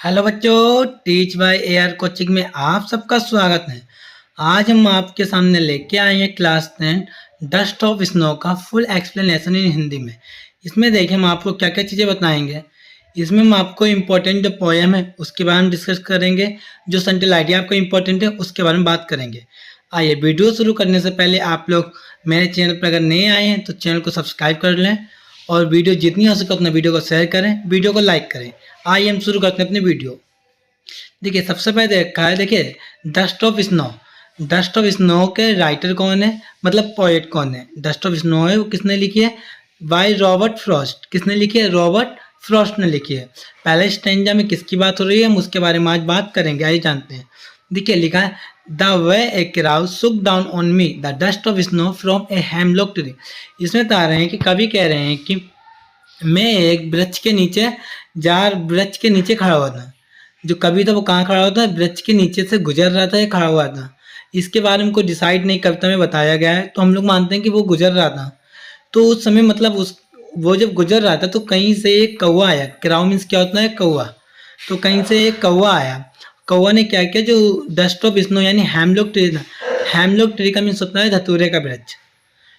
Hello बच्चों, teach bye AR coaching में आप सबका स्वागत है। आज हम आपके सामने लेके आए हैं क्लास 10 डस्ट ऑफ स्नो का फुल एक्सप्लेनेशन इन हिंदी में। इसमें देखिए हम आपको क्या क्या चीज़ें बताएंगे। इसमें हम आपको इम्पोर्टेंट जो पोएम है उसके बारे में डिस्कस करेंगे, जो सेंट्रल आइडिया आपको इम्पोर्टेंट है उसके बारे में बात करेंगे। आइए वीडियो शुरू करने से पहले आप लोग मेरे चैनल पर अगर नए आए हैं तो चैनल को सब्सक्राइब कर लें और वीडियो जितनी हो सके उतना वीडियो को शेयर करें, वीडियो को लाइक करें। आइए हम शुरू करते हैं अपनी वीडियो। देखिए सबसे पहले देखा है, देखिए dust of snow. Dust of snow के राइटर कौन है, मतलब पोएट कौन है। डस्ट ऑफ स्नो है वो किसने लिखी है, बाय रॉबर्ट फ्रॉस्ट। किसने लिखी है, रॉबर्ट फ्रॉस्ट ने लिखी है। पहले स्टैंजा में किसकी बात हो रही है हम उसके बारे में आज बात करेंगे, आइए जानते हैं। देखिए लिखा है द वे ए क्राउड सुक down on me the dust of snow from a hemlock tree. इसमें बता रहे हैं कि कवि कह रहे हैं कि मैं एक वृक्ष के नीचे वृक्ष के नीचे खड़ा हुआ था। जो कवि था वो कहाँ खड़ा हुआ था, वृक्ष के नीचे से गुजर रहा था या खड़ा हुआ था, इसके बारे में कोई डिसाइड नहीं कविता में बताया गया है। तो हम लोग मानते हैं कि वो गुजर रहा था। तो उस समय मतलब वो जब गुजर रहा था तो कहीं से एक कौवा आया। क्राउ मीन्स क्या होता है, कौवा। तो कहीं से एक कौवा आया। कौवा ने क्या किया, जो डस्ट ऑफ स्नो यानी हेमलॉक ट्री था। हेमलॉक ट्री का मीन्स होता है धतूरे का वृक्ष।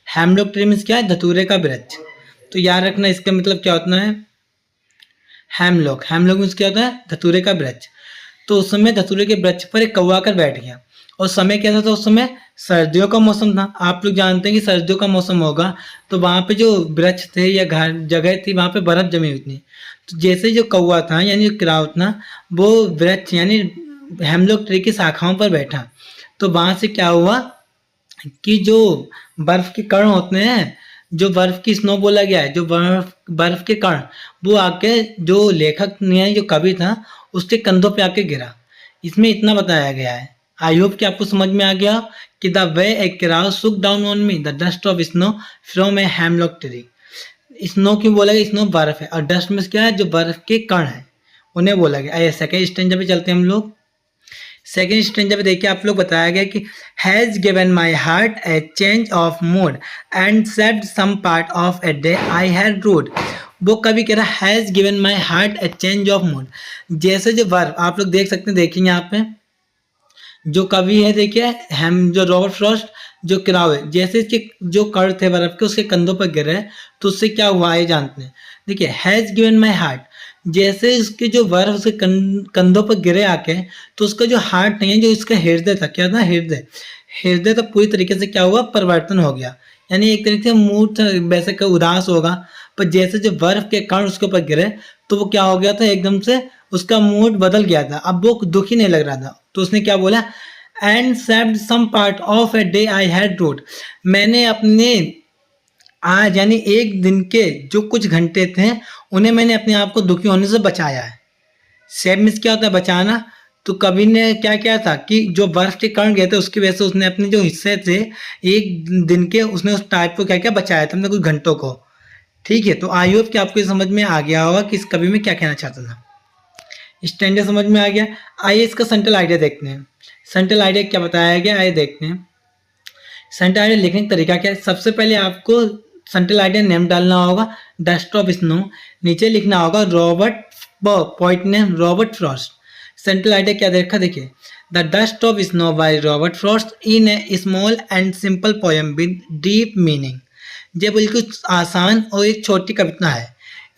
हेमलॉक ट्री मीन्स क्या है, धतूरे का वृक्ष। तो याद रखना इसका मतलब क्या होता है, हेमलॉक। हेमलॉक मीन्स क्या होता है, धतूरे का वृक्ष। तो उस समय धतूरे के वृक्ष पर एक कौवा आकर बैठ गया। और समय कैसा था, उस समय सर्दियों का मौसम था। आप लोग जानते हैं कि सर्दियों का मौसम होगा तो वहाँ पे जो वृक्ष थे या घर जगह थी वहाँ पे बर्फ जमी हुई थी। तो जैसे जो कौवा था यानी जो क्राउ था वो वृक्ष यानी हेमलॉक ट्री की शाखाओं पर बैठा। तो वहाँ से क्या हुआ कि जो बर्फ के कण होते हैं, जो बर्फ की स्नो बोला गया है, जो बर्फ के कण वो आके जो लेखक ने जो कवि था उसके कंधों पे आके गिरा। इसमें इतना बताया गया है। आई होप कि आपको समझ में आ गया कि द वे ए क्राउड सुक down on me the dust of snow from a hemlock tree. Snow क्यों बोला गया, स्नो बर्फ है और डस्ट में क्या है, जो बर्फ के कण है उन्हें बोला गया। आइए सेकेंड स्टेंजा पे चलते हैं हम लोग। सेकेंड स्टेंजा पे देखिए आप लोग बताया गया कि has given my heart a change of mood and saved some part of a day I had rued. वो कभी कह रहा has given my heart a change of mood. जैसे जो वर्ब आप लोग देख सकते हैं, देखिए यहाँ पे जो कवि है देखिए हम जो रॉबर्ट फ्रॉस्ट जो क्राउ है, जैसे इसके जो कण थे बर्फ के उसके कंधों पर गिरे तो उससे क्या हुआ ये जानते हैं। देखिए हैज गिवन माई हार्ट, जैसे इसके जो बर्फ उसके कंधों पर गिरे आके तो उसका जो हार्ट नहीं है, जो इसका हृदय था, क्या था, हृदय। हृदय तो पूरी तरीके से क्या हुआ, परिवर्तन हो गया। यानी एक तरीके से मूड था वैसे का उदास होगा, पर जैसे जो बर्फ के कण उसके ऊपर गिरे तो वो क्या हो गया था, एकदम से उसका मूड बदल गया था। अब वो दुखी नहीं लग रहा था। तो उसने क्या बोला, and saved some part of a day I had rued. मैंने अपने आज यानी एक दिन के जो कुछ घंटे थे उन्हें मैंने अपने आप को दुखी होने से बचाया है। सेव मीन्स क्या होता है, बचाना। तो कवि ने क्या किया था कि जो बर्फ के कण गए थे उसकी वजह से उसने अपने जो हिस्से थे एक दिन के, उसने उस टाइप को क्या क्या बचाया था, मतलब कुछ घंटों को। ठीक है, तो आई होप कि आपको ये समझ में आ गया होगा कि इस कवि में क्या कहना चाहता था। स्टैंडर्ड समझ में आ गया। आइए इसका सेंट्रल आइडिया देखते हैं। सेंट्रल आइडिया क्या बताया गया, आइए देखते हैं। सेंट्रल आइडिया लिखने का तरीका क्या है। सबसे पहले आपको सेंट्रल आइडिया नेम डालना होगा, डस्ट ऑफ स्नो। नीचे लिखना होगा Robert, point name Robert Frost. Central idea क्या देखा, देखिए the dust of snow by Robert Frost in a small and simple poem with deep meaning. ये बिल्कुल आसान और एक छोटी कविता है।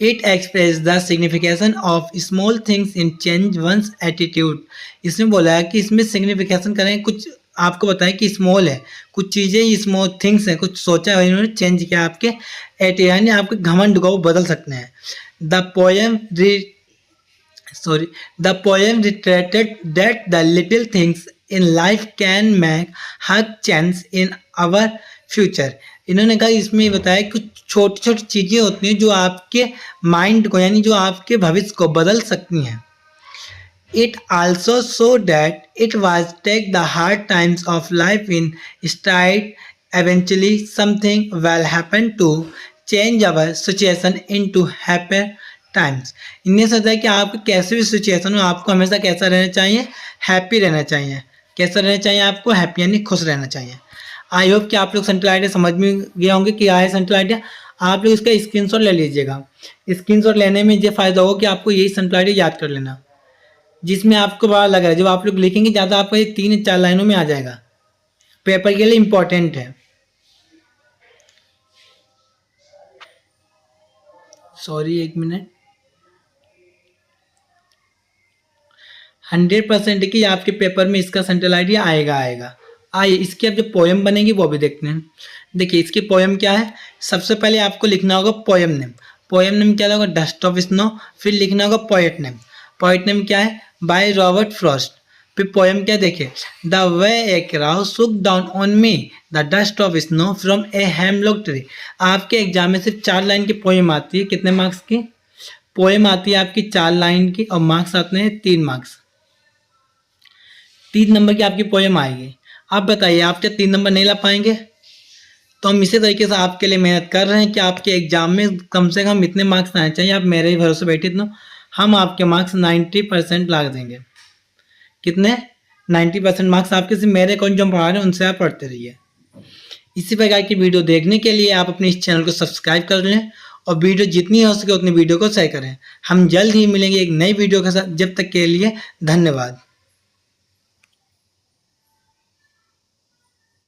It express the signification of small things in change one's attitude. इसमें बोला है कि इसमें सिग्निफिकेशन करें, कुछ आपको बताएं कि स्मॉल है, कुछ चीज़ें स्मॉल थिंग्स हैं, कुछ सोचा है इन्होंने, चेंज किया आपके एटी यानी आपके घमंड को बदल सकते हैं। The poem reiterated that the little things in life can make her change in our future. इन्होंने कहा इसमें बताया कुछ छोटी छोटी चीज़ें होती हैं जो आपके माइंड को यानी जो आपके भविष्य को बदल सकती हैं। It also showed that it was take the hard times of life in stride. Eventually, something will happen to change our situation into happier times. इनने सोचा है कि आप कैसे भी सिचुएशन हो आपको हमेशा कैसा रहना चाहिए, हैप्पी रहना चाहिए। कैसा रहना चाहिए आपको, हैप्पी यानी खुश रहना चाहिए। आई होप कि आप लोग सेंट्रल आइडिया समझ में गए होंगे कि आया सेंट्रल आइडिया। आप लोग इसका स्क्रीनशॉट ले लीजिएगा। स्क्रीनशॉट लेने में ये फायदा होगा कि आपको यही सेंट्रल आइडिया याद कर लेना। जिसमें आपको बड़ा लग रहा है, जब आप लोग लिखेंगे ज़्यादा आपका ये 3-4 लाइनों में आ जाएगा, पेपर के लिए इम्पोर्टेंट है। सॉरी, एक मिनट। 100% कि आपके पेपर में इसका सेंट्रल आइडिया आएगा। आइए इसकी अब जो पोएम बनेगी वो भी देखते हैं। देखिए इसकी पोएम क्या है, सबसे पहले आपको लिखना होगा पोएम नेम। पोएम नेम क्या होगा, डस्ट ऑफ स्नो। फिर लिखना होगा पोएट नेम। पोएट नेम क्या है, बाय रॉबर्ट फ्रॉस्ट। फिर पोएम क्या, देखिए, द वे ए क्राउ सुक down on me the dust of snow from a hemlock tree. आपके एग्जाम में सिर्फ 4 लाइन की पोएम आती है। कितने मार्क्स की पोएम आती है आपकी? 4 लाइन की, और मार्क्स आते हैं 3 मार्क्स। 3 नंबर की आपकी पोएम आएगी। आप बताइए आप क्या 3 नंबर नहीं ला पाएंगे? तो हम इसी तरीके से आपके लिए मेहनत कर रहे हैं कि आपके एग्जाम में कम से कम इतने मार्क्स आने चाहिए। आप मेरे ही भरोसे बैठे इतना, हम आपके मार्क्स 90% ला देंगे। कितने? 90% मार्क्स आपके सिर्फ मेरे कौन जो पढ़ा रहे हैं उनसे आप पढ़ते रहिए। इसी प्रकार की वीडियो देखने के लिए आप अपने इस चैनल को सब्सक्राइब कर लें और वीडियो जितनी हो सके उतनी वीडियो को शेयर करें। हम जल्द ही मिलेंगे एक नई वीडियो के साथ। जब तक के लिए धन्यवाद।